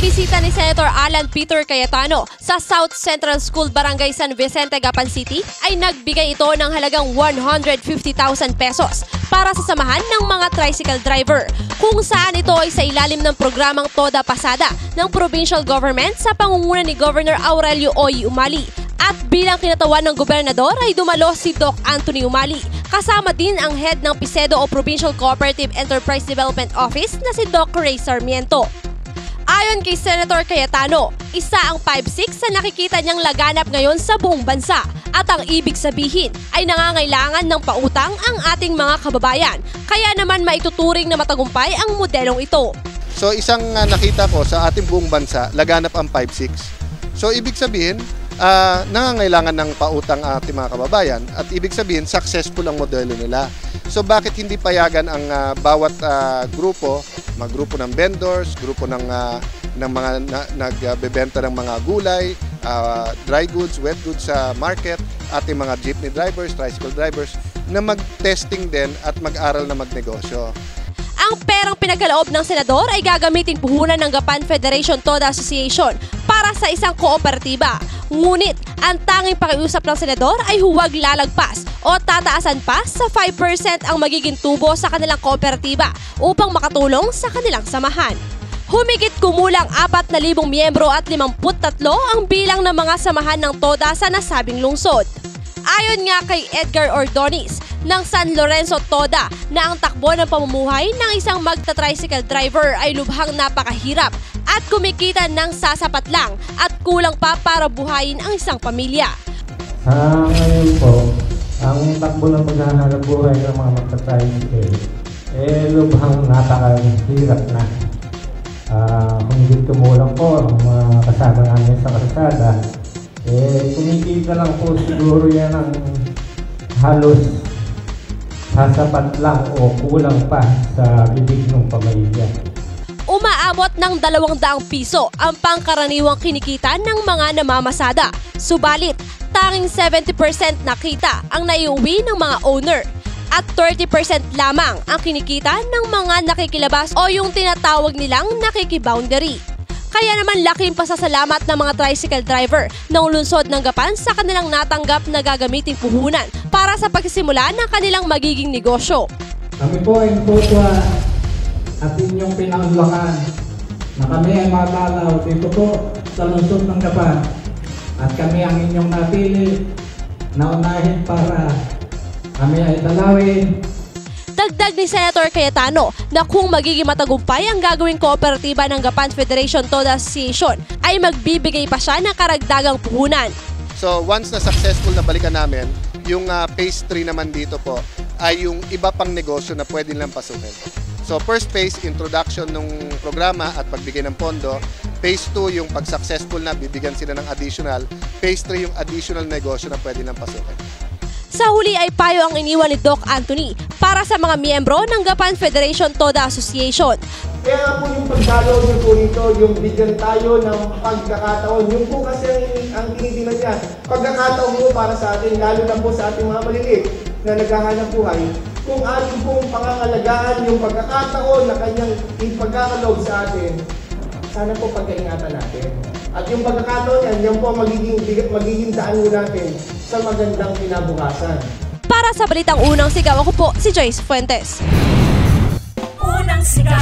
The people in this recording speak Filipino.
Pagbisita ni Senator Alan Peter Cayetano sa South Central School, Barangay San Vicente, Gapan City ay nagbigay ito ng halagang 150,000 pesos para sa samahan ng mga tricycle driver, kung saan ito ay sa ilalim ng programang Toda Pasada ng provincial government sa pangunguna ni Governor Aurelio Oy Umali. At bilang kinatawan ng gobernador ay dumalo si Doc Anthony Umali. Kasama din ang head ng PICEDO o Provincial Cooperative Enterprise Development Office na si Doc Ray Sarmiento. Ayon kay Senator Cayetano, isa ang 5-6 sa nakikita niyang laganap ngayon sa buong bansa. At ang ibig sabihin ay nangangailangan ng pautang ang ating mga kababayan. Kaya naman maituturing na matagumpay ang modelong ito. So isang nakita ko sa ating buong bansa, laganap ang 5-6. So ibig sabihin, nangangailangan ng pautang ang ating mga kababayan at ibig sabihin successful ang modelo nila. So bakit hindi payagan ang bawat grupo, mga grupo ng vendors, grupo ng mga nagbebenta ng mga gulay, dry goods, wet goods sa market, ating mga jeepney drivers, tricycle drivers, na mag-testing din at mag-aral na magnegosyo. Ang perang pinagkaloob ng senador ay gagamitin puhunan ng Gapan Federation Toda Association para sa isang kooperatiba. Ngunit, ang tanging pakiusap ng senador ay huwag lalagpas o tataasan pa sa 5% ang magiging tubo sa kanilang kooperatiba upang makatulong sa kanilang samahan. Humigit kumulang 4,000 miyembro at 53 ang bilang ng mga samahan ng Toda sa nasabing lungsod. Ayon nga kay Edgar Ordonis ng San Lorenzo Toda na ang takbo ng pamumuhay ng isang magta-tricycle driver ay lubhang napakahirap at kumikita ng sasapat lang at kulang pa para buhayin ang isang pamilya. Ngayon po, ang takbo ng paghahanap buhay ng mga magta-tricycle lubhang napakahirap na. Humigit kumulang po ang mga kasama namin sa kalsada. Kumikita lang po siguro yan ang halos sasapat lang o kulang pa sa bibig ng pamilya. Umaabot ng 200 piso ang pangkaraniwang kinikita ng mga namamasada. Subalit, tanging 70% na kita ang naiuwi ng mga owner at 30% lamang ang kinikita ng mga nakikilabas o yung tinatawag nilang nakikiboundary. Kaya naman laking pasasalamat ng mga tricycle driver ng lungsod ng Gapan sa kanilang natanggap na gagamiting puhunan para sa pagsisimula ng kanilang magiging negosyo. Kami po ay tutwa at inyong pinanglakan na kami ay matalaw dito po sa lungsod ng Gapan at kami ang inyong napili na unahin para kami ay dalawin. Dagdag ni Senator Cayetano na kung magiging matagumpay ang gagawing kooperatiba ng Gapan Federation Toda Association ay magbibigay pa siya ng karagdagang puhunan. So once na successful na balikan namin, yung phase 3 naman dito po ay yung iba pang negosyo na pwede nilang pasukin. So first phase, introduction ng programa at pagbigay ng pondo. Phase 2, yung pag successful na, bibigyan sila ng additional. Phase 3, yung additional negosyo na pwede nilang pasukin. Sa huli ay payo ang iniwan ni Doc Anthony para sa mga miyembro ng Gapan Federation Toda Association. Kaya nga po yung pagdalaw niyo po nito, yung bigyan tayo ng pagkakataon. Yung po kasi ang tinitingnan niya, pagkakataon mo para sa atin, lalo na po sa ating mga maliliit na naghahanap buhay, kung ating pong pangangalagaan yung pagkakataon na kanyang ipagkakaloob sa atin, sana po pagkaingatan natin. At yung pagkakataon yan, yan po magiging daan natin sa magandang kinabukasan. Para sa Balitang Unang Sigaw, ako po si Joyce Fuentes. Unang Sigaw.